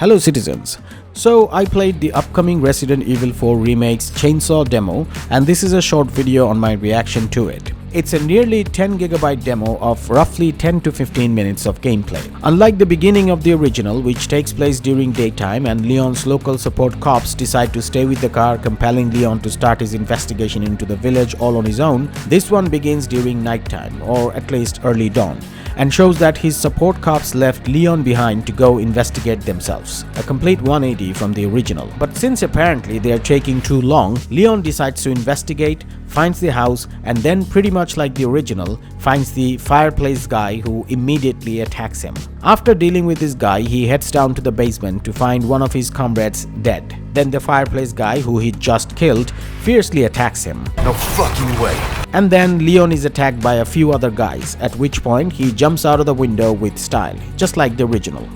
Hello citizens. So I played the upcoming Resident Evil 4 Remake's Chainsaw demo, and this is a short video on my reaction to it. It's a nearly 10GB demo of roughly 10 to 15 minutes of gameplay. Unlike the beginning of the original, which takes place during daytime and Leon's local support cops decide to stay with the car, compelling Leon to start his investigation into the village all on his own, this one begins during nighttime, or at least early dawn, and shows that his support cops left Leon behind to go investigate themselves. A complete 180 from the original. But since apparently they are taking too long, Leon decides to investigate, finds the house, and then pretty much like the original, finds the fireplace guy who immediately attacks him. After dealing with this guy, he heads down to the basement to find one of his comrades dead. Then the fireplace guy who he just killed fiercely attacks him. No fucking way. And then Leon is attacked by a few other guys, at which point he jumps out of the window with style, just like the original.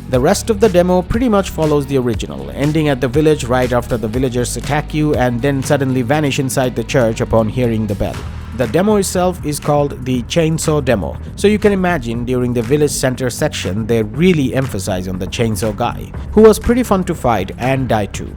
The rest of the demo pretty much follows the original, ending at the village right after the villagers attack you and then suddenly vanish inside the church upon hearing the bell. The demo itself is called the Chainsaw demo, so you can imagine during the village center section they really emphasize on the chainsaw guy, who was pretty fun to fight and die too.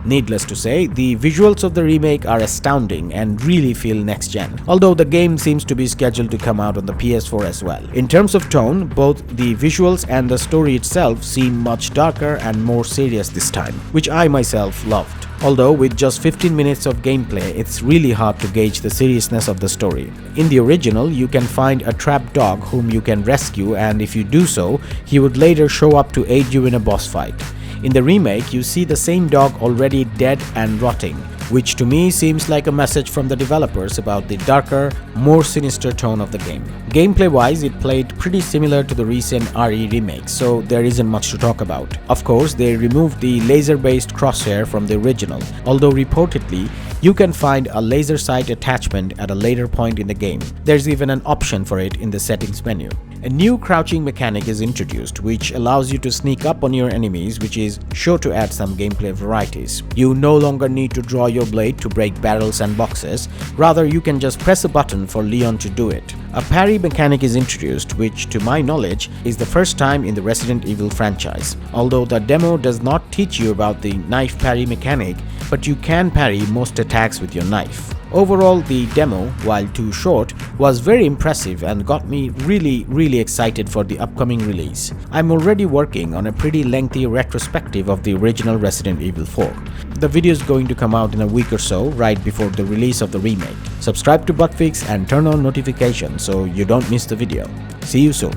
Needless to say, the visuals of the remake are astounding and really feel next-gen, although the game seems to be scheduled to come out on the PS4 as well. In terms of tone, both the visuals and the story itself seem much darker and more serious this time, which I myself loved. Although with just 15 minutes of gameplay, it's really hard to gauge the seriousness of the story. In the original, you can find a trapped dog whom you can rescue, and if you do so, he would later show up to aid you in a boss fight. In the remake, you see the same dog already dead and rotting, which to me seems like a message from the developers about the darker, more sinister tone of the game. Gameplay-wise, it played pretty similar to the recent RE remake, so there isn't much to talk about. Of course, they removed the laser-based crosshair from the original, although reportedly, you can find a laser sight attachment at a later point in the game. There's even an option for it in the settings menu. A new crouching mechanic is introduced, which allows you to sneak up on your enemies, which is sure to add some gameplay varieties. You no longer need to draw your blade to break barrels and boxes, rather you can just press a button for Leon to do it. A parry mechanic is introduced, which to my knowledge is the first time in the Resident Evil franchise. Although the demo does not teach you about the knife parry mechanic, but you can parry most attacks with your knife. Overall, the demo, while too short, was very impressive and got me really excited for the upcoming release. I'm already working on a pretty lengthy retrospective of the original Resident Evil 4. The video is going to come out in a week or so, right before the release of the remake. Subscribe to Bugfix and turn on notifications so you don't miss the video. See you soon.